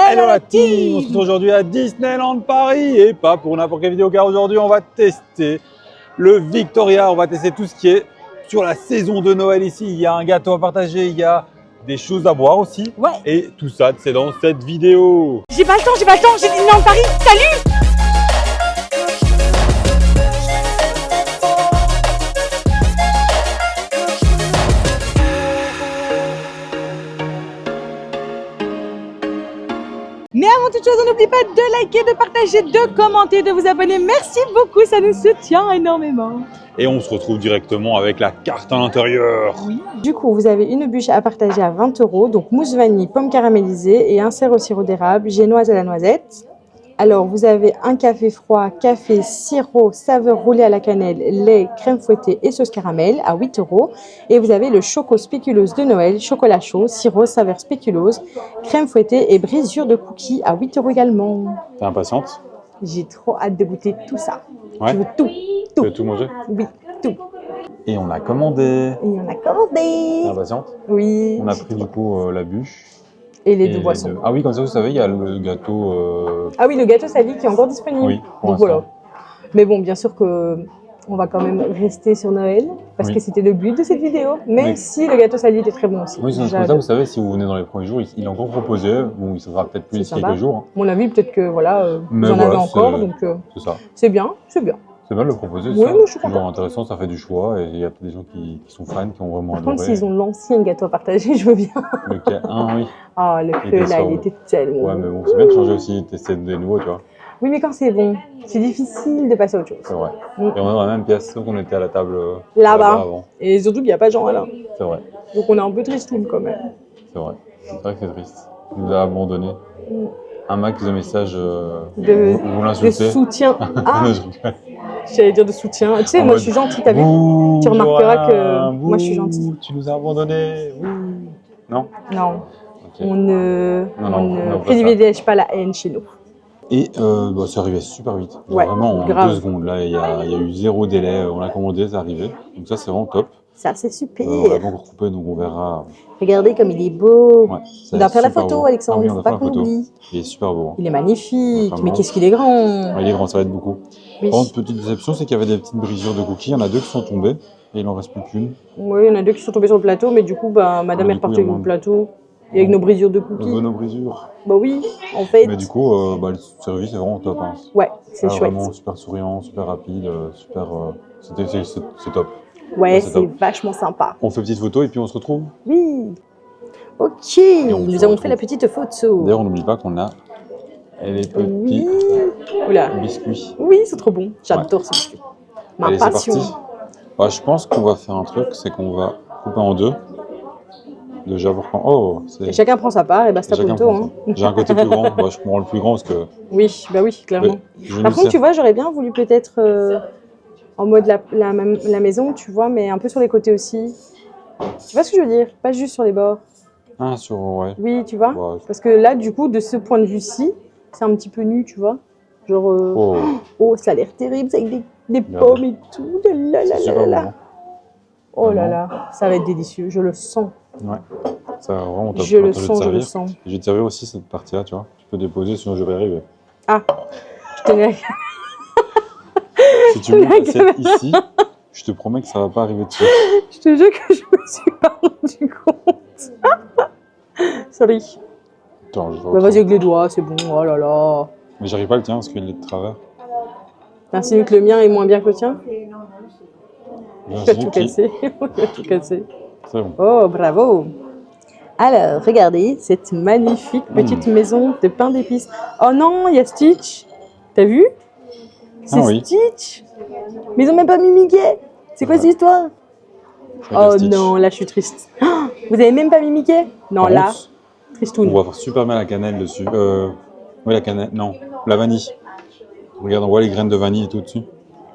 Hello la team. On se retrouve aujourd'hui à Disneyland Paris et pas pour n'importe quelle vidéo car aujourd'hui on va tester le Victoria, on va tester tout ce qui est sur la saison de Noël ici. Il y a un gâteau à partager, il y a des choses à boire aussi. Ouais. Et tout ça c'est dans cette vidéo. J'ai pas le temps, j'ai Disneyland Paris, salut. Mais avant toute chose, on n'oublie pas de liker, de partager, de commenter, de vous abonner. Merci beaucoup, ça nous soutient énormément. Et on se retrouve directement avec la carte à l'intérieur. Oui. Du coup, vous avez une bûche à partager à 20 €, donc mousse vanille, pomme caramélisée et un cerf au sirop d'érable, génoise à la noisette. Alors, vous avez un café froid, café, sirop, saveur roulée à la cannelle, lait, crème fouettée et sauce caramel à 8 €. Et vous avez le choco spéculoos de Noël, chocolat chaud, sirop, saveur spéculoos, crème fouettée et brisure de cookies à 8 € également. T'es impatiente? J'ai trop hâte de goûter tout ça. Ouais. Je veux tout. Tu veux tout manger? Oui, tout. Et on a commandé. Et on a commandé. T'es impatiente? Oui. On a pris du coup la bûche. Et les deux boissons. Ah oui, comme ça vous savez, il y a le gâteau. Ah oui, le gâteau Sally qui est encore disponible. Oui, pour donc l'instant. voilà. Mais bon, bien sûr que on va quand même rester sur Noël parce Oui. que c'était le but de cette vidéo. Même Oui. si le gâteau Sally était très bon aussi. Oui, c'est comme ça, vous savez, si vous venez dans les premiers jours, il est encore proposé. Bon, il sera peut-être plus C'est d'ici sympa. quelques jours. Hein. À mon avis, peut-être que voilà, Mais vous en voilà, avez encore, donc c'est ça. c'est bien, c'est bien. C'est bien de le proposer. Oui, ça. moi, je suis C'est toujours contente. intéressant, ça fait du choix. Et il y a des gens qui sont fans, qui ont vraiment Par adoré. contre, s'ils ont l'ancien gâteau à partager, je veux bien. Lequel oui. Ah, le Il creux était là, sûr, il oui. était tellement Ouais, bon. mais bon, c'est bien de changer aussi, tester des nouveaux, tu vois. Oui, mais quand c'est bon, c'est difficile de passer à autre chose. C'est vrai. Mm. Et on est dans la même pièce, sauf qu'on était à la table Là-bas. avant. Et surtout qu'il n'y a pas Jean là. C'est vrai. Donc on est un peu tristoun quand même. C'est vrai. C'est vrai que c'est triste. Il nous a abandonnés. Mm. Un max de messages vous De l'insultez. soutien. Ah, Je rigole. j'allais dire de soutien. Tu sais, En moi mode, je suis gentille, t'as vu? Bouh, Tu remarqueras que Joanne, moi, je suis bouh, gentille. Tu nous as abandonnés. Bouh. Non. Non, Ok. on ne, Non, on non, ne non, pas privilégie pas la haine chez nous. Et c'est arrivé super vite. Genre Ouais, vraiment en grave. 2 secondes. Là, il y a eu 0 délai. On l'a commandé, c'est arrivé. Donc ça, c'est vraiment top. Ça, c'est super. On l'a pas encore coupé, donc on verra. Regardez comme il est beau. Ouais, On doit faire la super photo, beau. Alexandre. Ah oui, on Faut doit pas faire la qu'on photo. oublie. Il est super beau. Il est magnifique. Vraiment. Mais qu'est-ce qu'il est grand. Ouais, il est grand, ça va être beaucoup. Oui. Par contre, petite déception, c'est qu'il y avait des petites brisures de cookies. Il y en a 2 qui sont tombées et il en reste plus qu'une. Oui, il y en a 2 qui sont tombés sur le plateau, mais du coup, bah, madame Ouais, est du coup, repartie il y a avec le moins de- plateau. Et avec nos brisures de On cookies. veut nos brisures. Bah oui, en fait. Mais du coup, le service est vraiment top. Hein. Ouais, c'est Ah, chouette. Vraiment super souriant, super rapide, super. C'est top. Ouais, c'est c'est top. vachement sympa. On fait petite photo et puis on se retrouve. Oui. Ok, on se nous avons retrouve. fait la petite photo. D'ailleurs, on n'oublie pas qu'on a les petits Oui. Oula. biscuits. Oui, c'est trop bon. J'adore ce biscuit. Ma Allez, c'est passion. parti. Bah, je pense qu'on va faire un truc, c'est qu'on va couper en 2. Déjà pour quand. Oh, Et chacun prend sa part et basta chacun punto. prend Hein. ça. J'ai un côté plus grand. Bah, je prends le plus grand parce que. Oui, bah oui, clairement. je Par nous contre, sers. tu vois, j'aurais bien voulu peut-être en mode la maison, tu vois, mais un peu sur les côtés aussi. Tu vois ce que je veux dire? Pas juste sur les bords. Ah, sur. Ouais. Oui, tu vois? Ouais. Parce que là, du coup, de ce point de vue-ci, c'est un petit peu nu, tu vois? Genre, Oh, oh, ça a l'air terrible, c'est avec des Regarde. pommes et tout. Là, là, c'est là, super là. bon. Oh là là, ça va être délicieux, je le sens. Ouais. Ça va vraiment top. Je le Attends, sens, vais je te le servir. sens. Je vais te servir aussi cette partie-là, tu vois. Tu peux déposer, sinon je vais y arriver. Ah, je tenais Si tu mets La l'assiette ici, je te promets que ça va pas arriver dessus. Je te jure que je me suis pas rendu compte. Sorry. Attends, je vais Bah vas-y avec les doigts, c'est bon, oh là là. Mais j'arrive pas à le tenir parce qu'il est de travers. T'insinues que le mien est moins bien que le tien? J'ai Tu vas insinué tout qu'il- casser. Tu vas tout casser. C'est bon. Oh, bravo. Alors, regardez cette magnifique petite maison de pain d'épices. Oh non, il y a Stitch. T'as vu? C'est oui. Stitch. Mais ils ont même pas mis Mickey. C'est quoi Ouais. cette histoire? Avec Oh Stitch. non, là je suis triste. Oh, vous avez même pas mis Mickey? Non, Par là, contre, on tristoun. va avoir super mal la cannelle dessus. Oui, la cannelle, non, la vanille. Regarde, on voit les graines de vanille et tout dessus.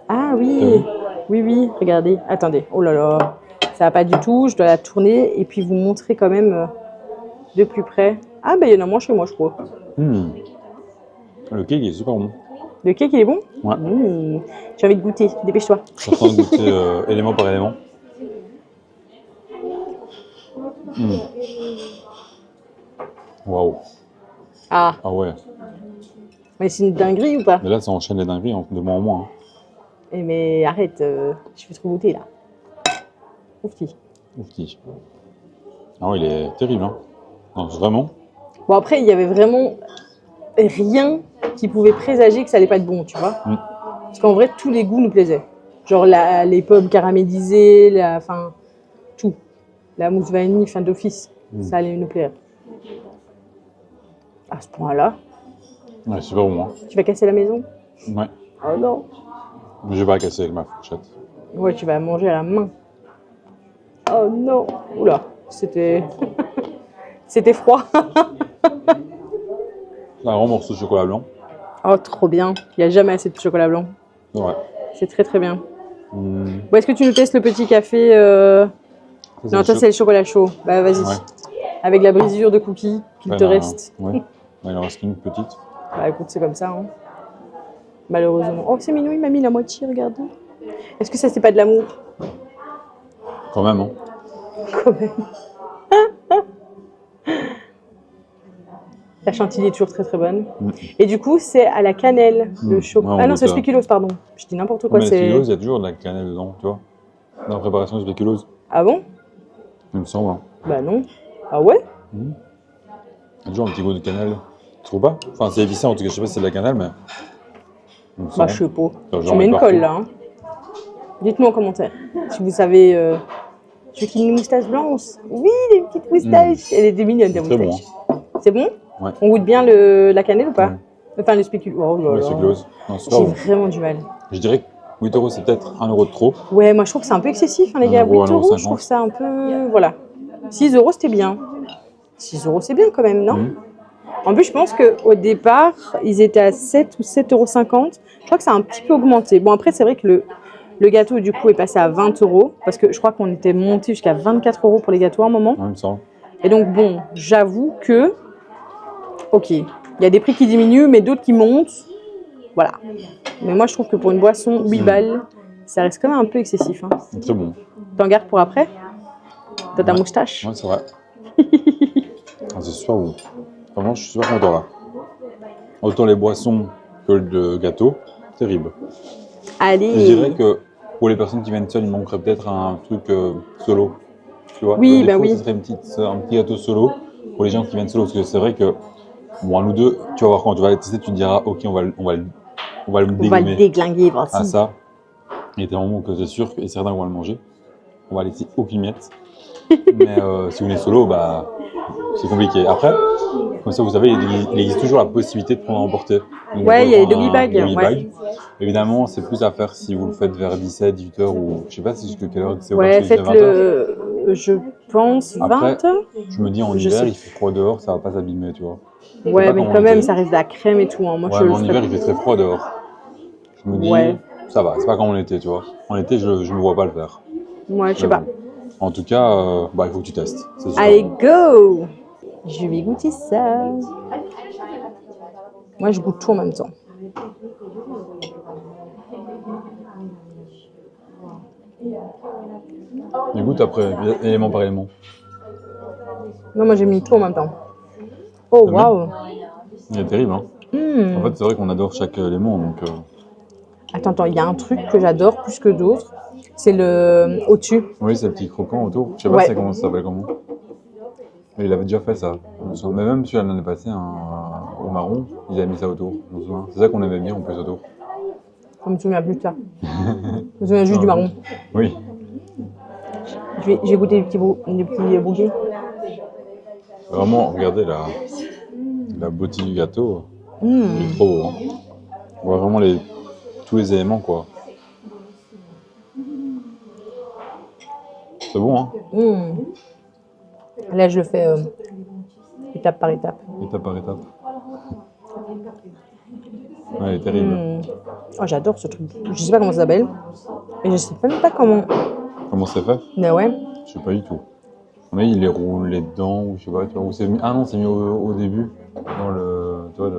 Ah T'as oui, vu? oui, oui, regardez. Attendez, oh là là. Ça va pas du tout, je dois la tourner et puis vous montrer quand même de plus près. Ah bah il y en a moins chez moi, je crois. Le cake est super bon. Le cake, il est bon? Ouais. J'ai envie de goûter, dépêche-toi. Je suis en train de goûter élément par élément. Waouh. Ah, Ah ouais. mais c'est une dinguerie ou pas? Mais là, ça enchaîne les dingueries de moins en moins. Hein. Eh mais arrête, je vais trop goûter là. Oufti. Ouf, petit. Ah ouais, il est terrible. Hein. Non, vraiment. Bon après, il y avait vraiment rien qui pouvait présager que ça allait pas être bon, tu vois. Mm. Parce qu'en vrai, tous les goûts nous plaisaient. Genre les pommes caramélisées, enfin tout. La mousse vanille, fin d'office, ça allait nous plaire. À ce point-là, Ouais, super bon. Hein. tu vas casser la maison? Ouais. Oh non. Mais je vais pas la casser avec ma fourchette. Ouais, tu vas manger à la main. Oh non. Oula, c'était c'était froid. C'est un grand morceau de chocolat blanc. Oh, trop bien. Il n'y a jamais assez de chocolat blanc. Ouais. C'est très très bien. Mmh. Bon, est-ce que tu nous testes le petit café Non, toi, c'est le chocolat chaud. Bah, vas-y. Ouais. Avec la brisure de cookies qu'il te reste. Ouais. Ouais, il en reste une petite. Bah, écoute, c'est comme ça. Hein. Malheureusement. Oh, c'est mignon, il m'a mis la moitié, regardez. Est-ce que ça, c'est pas de l'amour? Quand même, hein. Quand même. La chantilly est toujours très très bonne. Et du coup, c'est à la cannelle, le chocolat. Ouais, Ah non, c'est goûte, spéculoos, pardon. Je dis n'importe quoi. Mais C'est. le spéculoos, il y a toujours de la cannelle dedans, tu vois. Dans la préparation du spéculoos, Ah bon? il me semble. Hein. Bah non. Ah ouais? Il y a toujours un petit goût de cannelle. Tu trouves pas? Enfin, c'est épicé en tout cas, je sais pas si c'est de la cannelle, mais. il me Bah, semble. je sais pas. Genre, Tu mets une partout. colle là. Hein. Dites-moi en commentaire si vous savez. Tu veux qu'il ait une moustache blanche? Oui, des petites moustaches. Elle est mignonne, ta Très bon. moustache. C'est bon? Ouais. On goûte bien la cannelle ou pas? Ouais. Enfin, le spéculoos. Oh là Ouais, là. spéculoos. Non, super J'ai bon. vraiment du mal. Je dirais que 8 euros, c'est peut-être 1 euro de trop. Ouais, moi je trouve que c'est un peu excessif, hein, les 1 gars. euro, 8 1,50 euros, je trouve ça un peu. Voilà. 6 euros, c'était bien. 6 euros, c'est bien quand même, non? En plus, je pense qu'au départ, ils étaient à 7 ou 7,50 euros. Je crois que ça a un petit peu augmenté. Bon, après, c'est vrai que le gâteau, du coup, est passé à 20 euros. Parce que je crois qu'on était monté jusqu'à 24 euros pour les gâteaux à un moment. Ouais, il me semble. Et donc, bon, j'avoue que. Ok, il y a des prix qui diminuent, mais d'autres qui montent. Voilà. Mais moi, je trouve que pour une boisson, 8 balles, ça reste quand même un peu excessif. Hein. C'est très bon. T'en gardes pour après? T'as ta Ouais. moustache? Ouais, c'est vrai. Ah, c'est super bon. Vraiment, je suis super content là. Autant les boissons que le gâteau, terrible. Allez. Et je dirais que pour les personnes qui viennent seules, il manquerait peut-être un truc solo. Tu vois, Oui, le bah défaut, oui. ce serait un petit gâteau solo pour les gens qui viennent solo. Parce que c'est vrai que, bon, à nous deux, tu vas voir quand tu vas le tester, tu te diras, ok, on va le On va dégommer le déglinguer, à voici. ça. Et t'es vraiment que c'est sûr et certains vont le manger. On va laisser aucune miette. Mais si vous venez solo, bah, c'est compliqué. Après, comme ça, vous savez, il existe toujours la possibilité de prendre à emporter. Donc, Ouais, on peut il y a les prendre doggy un bags, doggy ouais. bag. Évidemment, c'est plus à faire si vous le faites vers 17, 18 h ou je sais pas si jusqu'à quelle heure c'est Ouais, ouvert, c'est jusqu'à 20 h. faites-le, je pense, Après, 20 heures. Je me dis en Je hiver, sais. il fait froid dehors, ça va pas s'abîmer, tu vois. Ouais, pas mais comment quand on même, était. ça reste de la crème et tout. Hein. Moi, Ouais, je mais le en hiver, ferais. il fait très froid dehors. Je me dis, Ouais. ça va, c'est pas comme en été, tu vois. En été, je me vois pas le faire. Ouais, je sais Mais pas. bon. En tout cas, bah, il faut que tu testes. C'est sûr. Allez, go! Je vais goûter ça. Moi, je goûte tout en même temps. Et goûte après, élément par élément. Non, moi, j'ai mis tout en même temps. Oh, T'aimes bien waouh! Il est terrible, hein. En fait, c'est vrai qu'on adore chaque élément, donc... Attends, il y a un truc que j'adore plus que d'autres. C'est le au-dessus. Oui, c'est le petit croquant autour. Je sais pas Ouais. c'est comment ça s'appelle comment. Mais il avait déjà fait ça. Mais même celui l'année passée, au marron, il a mis ça autour. je me souviens. C'est ça qu'on aimait bien en plus autour. Je me souviens plus de ça. Je me souviens juste du marron. Oui. Je vais goûter les petits bouquets. Vraiment, regardez la beauté du gâteau. Il est trop beau. Hein. On voit vraiment tous les éléments, quoi. C'est bon, hein. Là, je le fais étape par étape. Étape par étape. Ouais, il est terrible. Oh, j'adore ce truc. Je sais pas comment ça s'appelle. Et je sais même pas comment. Comment c'est fait? Mais ouais. Je sais pas du tout. Mais il les roule les dents, ou je sais pas, tu vois, où c'est mis. Ah non, c'est mis au début. Dans le. Tu vois,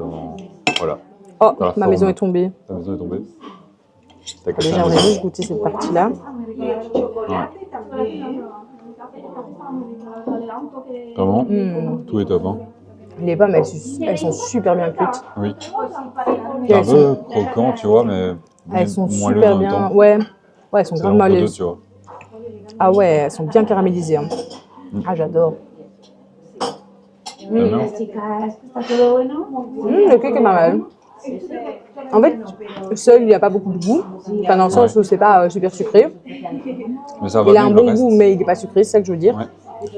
voilà. Oh, Dans la ma forme. maison est tombée. Ta maison est tombée. T'as cassé Déjà, la j'aimerais maison. juste goûter cette partie-là. Ouais. Vraiment, tout est top, hein. Les pommes, elles sont super bien cuites. Oui. Et C'est un elles peu sont, croquant, tu vois, mais elles sont moelleux super en même bien. temps. Ouais, elles sont C'est grave entre deux, moelleuses. tu vois. Ah ouais, elles sont bien caramélisées. Hein. Ah, j'adore. T'aimes bien? Le cake est pas mal. En fait, seul, il n'y a pas beaucoup de goût. Enfin, dans le sens où c'est pas super sucré. Mais ça va Il a bien un avec le bon reste. goût, mais il n'est pas sucré, c'est ça que je veux dire. Ouais.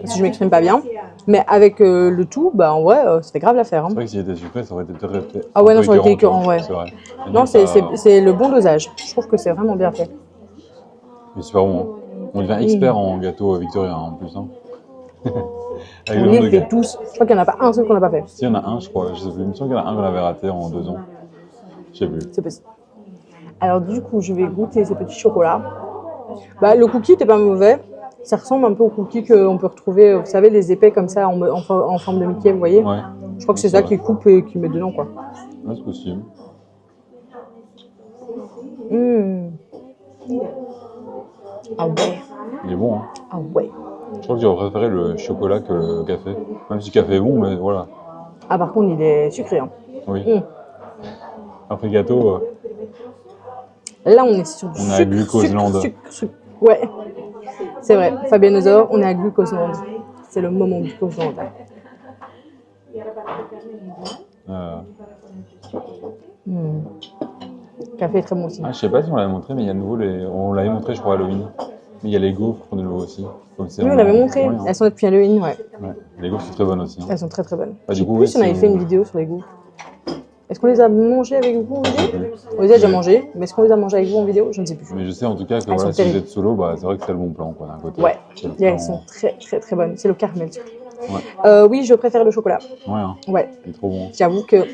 Si je m'exprime pas bien. Mais avec le tout, bah en vrai, ça fait grave l'affaire. Hein. C'est vrai que s'il était sucré, ça aurait été très Ah ouais, un non, peu ça aurait été écœurant, tu vois. écœurant, ouais. C'est vrai. Et Non, donc, ça... c'est le bon dosage. Je trouve que c'est vraiment bien fait. C'est super bon. Hein. On devient expert en gâteau Victoria en plus. Hein. Avec le On nombre de les fait gâteaux. tous. Je crois qu'il n'y en a pas un seul qu'on n'a pas fait. S'il y en a un, je crois. Je sais plus. Il me semble qu'il y en a un qu'on avait raté en 2 ans. Je sais plus. C'est possible. Alors du coup, je vais goûter ces petits chocolats. Bah, le cookie n'était pas mauvais. Ça ressemble un peu au cookie qu'on peut retrouver, vous savez, les épais comme ça en forme de Mickey, vous voyez. Ouais. Je crois que c'est C'est ça vrai. qu'ils coupent et qu'ils mettent dedans, quoi. Ouais, c'est possible. Mmh. Ah ouais, Il est bon. Hein. ah ouais. Je crois que j'aurais préféré le chocolat que le café. Même si le café est bon, mais voilà. Ah par contre, il est sucré. Hein. Oui. Mmh. Après gâteau, Là, on est sur du on a sucre, Glucoseland. sucre. Ouais, c'est vrai. Fabien Ozor, on est à Glucoseland. C'est le moment Glucoseland. Mmh. Le café est très bon aussi. Je sais pas si on l'avait montré, mais il y a de nouveau les. On l'avait montré, je crois, à Halloween. Mais il y a les gaufres de nouveau aussi. Comme c'est Oui, on en- l'avait montré. Ouais, hein. Elles sont là depuis Halloween, ouais. Ouais. Les gaufres, c'est très bonnes aussi. Hein. Elles sont très très bonnes. Bah, Je du sais coup, plus oui, si on avait si fait vous- une vidéo sur les gaufres. Est-ce qu'on les a mangées avec vous en vidéo? On les a déjà mangées, mais est-ce qu'on les a mangées avec vous en vidéo? Je ne sais plus. Mais je sais en tout cas que Elles voilà, sont si vous terribles. êtes solo, bah, c'est vrai que c'est le bon plan, quoi, d'un côté. Ouais, C'est le et elles plan- sont très très très bonnes. C'est le caramel surtout. Ouais. Oui, je préfère le chocolat. Ouais, hein. Ouais, Il est trop bon. j'avoue que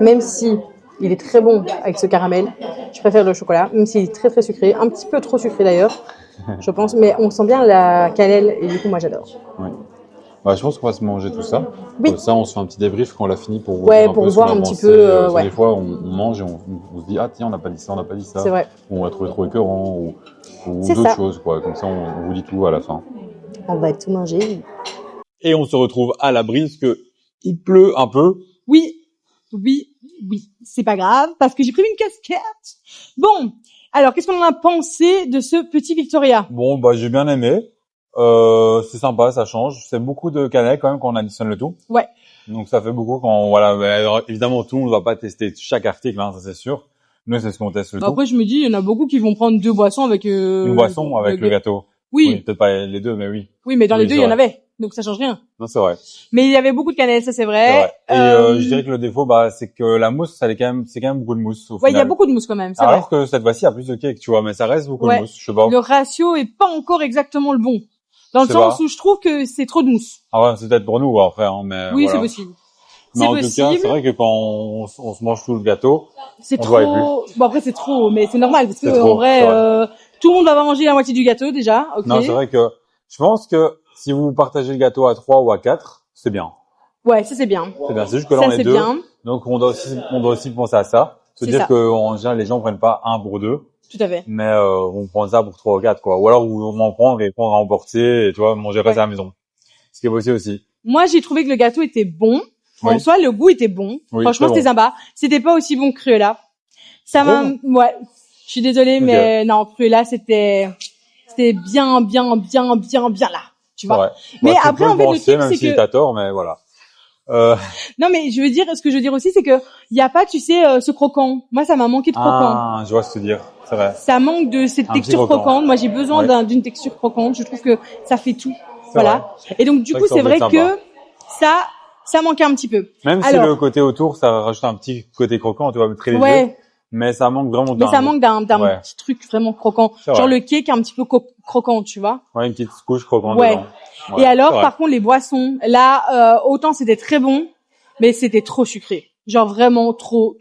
même si il est très bon avec ce caramel, je préfère le chocolat, même s'il est très très sucré, un petit peu trop sucré d'ailleurs, je pense, mais on sent bien la cannelle et du coup moi j'adore. Ouais. Bah, je pense qu'on va se manger tout ça. Oui. Comme ça, on se fait un petit débrief quand on l'a fini pour Ouais, voir un pour peu ce voir qu'on a un petit pensé. peu, Parce que ouais. des fois, on mange et on se dit, ah tiens, on n'a pas dit ça, on n'a pas dit ça. C'est vrai. Ou on l'a trouvé trop écœurant ou C'est d'autres ça. choses, quoi. Comme ça, on vous dit tout à la fin. On va tout manger. Et on se retrouve à l'abri parce que il pleut un peu. Oui, c'est pas grave, parce que j'ai prévu une casquette. Bon, alors, qu'est-ce qu'on en a pensé de ce petit Victoria? Bon, bah, j'ai bien aimé. C'est sympa, ça change. C'est beaucoup de cannelle quand même quand on additionne le tout. Ouais. Donc ça fait beaucoup quand voilà. Mais alors, évidemment, tout le monde va pas tester chaque article, hein, ça c'est sûr. Nous, c'est ce qu'on teste le Bah, tout. après, je me dis, il y en a beaucoup qui vont prendre 2 boissons avec... Une boisson avec le gâteau. Oui, Peut-être pas les deux, mais oui. oui, mais dans Oui, les deux, c'est il y en vrai. avait. Donc, ça change rien. Non, c'est vrai. Mais il y avait beaucoup de cannelle, ça c'est C'est vrai. vrai. Et je dirais que le défaut, bah, c'est que la mousse, c'est quand même beaucoup de mousse au Ouais, il y a final. beaucoup de mousse quand même, c'est Alors vrai. que cette fois-ci, il y a plus de cake, tu vois, mais ça reste beaucoup Ouais. de mousse. Je sais pas. Le ratio est pas encore exactement le bon. Dans le C'est sens pas. où je trouve que c'est trop de mousse. Ah ouais, c'est peut-être pour nous après, hein, mais Oui, voilà. c'est possible. Mais C'est en tout cas, possible. c'est vrai que quand on se mange tout le gâteau, C'est On se voit trop. Bon, après, c'est trop, mais c'est normal parce que, C'est trop, en vrai, c'est vrai. tout le monde va pas manger la moitié du gâteau déjà. Ok. non, c'est vrai que je pense que si vous partagez le gâteau à 3 ou à 4, c'est bien. Ouais, ça c'est bien. C'est bien. C'est juste que là, Ça on est c'est deux. bien. Donc, on doit aussi penser à ça. Se C'est dire ça. que, en général, les gens prennent pas un pour deux, Tout à fait. mais, on prend ça pour 3 ou 4, quoi. Ou alors, on va en prendre et prendre à emporter et, tu vois, manger reste Ouais. à la maison. Ce qui est possible aussi. Moi, j'ai trouvé que le gâteau était bon. En Oui. soi, le goût était bon. Oui, Franchement, très c'était sympa. C'était pas aussi bon que Cruella. Ça Trop m'a, ouais. Je suis désolée, Ok. mais non, Cruella, c'était bien là. Tu vois. Ouais. Mais Bah, tu après, peux en fait, le penser, truc, même c'est si que, t'as tort, mais voilà. non, mais je veux dire, ce que je veux dire aussi, c'est que, il y a pas, tu sais, ce croquant. Moi, ça m'a manqué de croquant. Ah, je vois ce que tu veux dire. C'est vrai. Ça manque de cette Un petit texture croquant. croquante. Moi, j'ai besoin Ouais. d'une texture croquante. Je trouve que ça fait tout. C'est Voilà. Et donc, du C'est coup, vrai que c'est ça vrai peut être que ça manquait un petit peu. Même si Alors, le côté autour, ça rajoute un petit côté croquant, tu vois, très léger. ouais, Mais ça manque vraiment mais ça manque d'un Ouais. petit truc vraiment croquant. C'est Genre vrai. le cake un petit peu croquant, tu vois. Ouais, une petite couche croquante Ouais. dedans. Ouais, Et alors, c'est vrai. par contre, les boissons, là, autant c'était très bon, mais c'était trop sucré. Genre vraiment trop.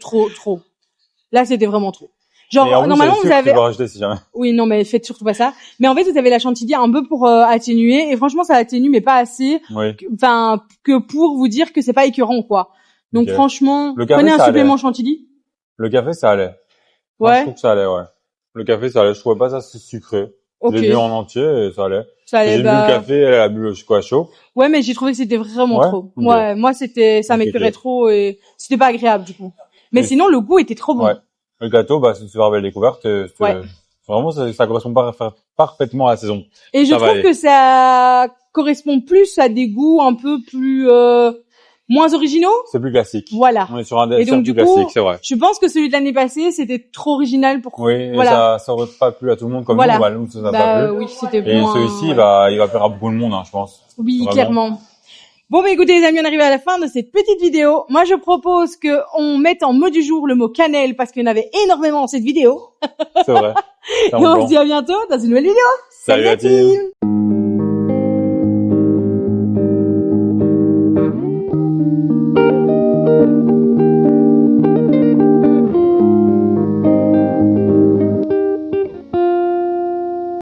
Là, c'était vraiment trop. Genre, Et en plus, normalement, c'est le vous sucre, avez... tu peux rajouter si jamais. Oui, non, mais faites surtout pas ça. Mais en fait, vous avez la chantilly un peu pour atténuer. Et franchement, ça atténue, mais pas assez. Oui. Enfin, que pour vous dire que c'est pas écœurant, quoi. Donc, Ok. franchement, Le café, prenez un ça supplément allait. chantilly. Le café, ça allait. Moi, je Ouais. trouve que ça allait, ouais. Le café, ça allait. Je trouvais pas ça sucré. Ok. Je l'ai bu en entier et ça allait. Ça J'ai allait, bu le café, elle a bu le chocolat chaud. Ouais, mais j'ai trouvé que c'était vraiment Ouais, trop. ok. Ouais, moi ça Ok, m'écœurait ok. trop et c'était pas agréable du coup. Mais Et- sinon, le goût était trop bon. Ouais. Le gâteau, c'est une super belle découverte. Ouais. Vraiment, ça correspond parfaitement à la saison. Et je Ça va trouve aller. que ça correspond plus à des goûts un peu plus moins originaux. C'est plus classique. Voilà. On est sur un Et dessert donc plus du coup, classique, c'est vrai. je pense que celui de l'année passée, c'était trop original pour. Oui, et Voilà. ça aurait pas plu à tout le monde comme Voilà. nous, ça n'a pas plu. Oui, c'était Et moins. celui-ci, ouais. il va plaire à beaucoup de monde, hein, je pense. Oui, Vraiment. clairement. Bon, bah écoutez les amis, on est arrivé à la fin de cette petite vidéo. Moi, je propose que on mette en mot du jour le mot cannelle parce qu'il y en avait énormément dans cette vidéo. C'est vrai. C'est Et un on plan. se dit à bientôt dans une nouvelle vidéo. Salut la team.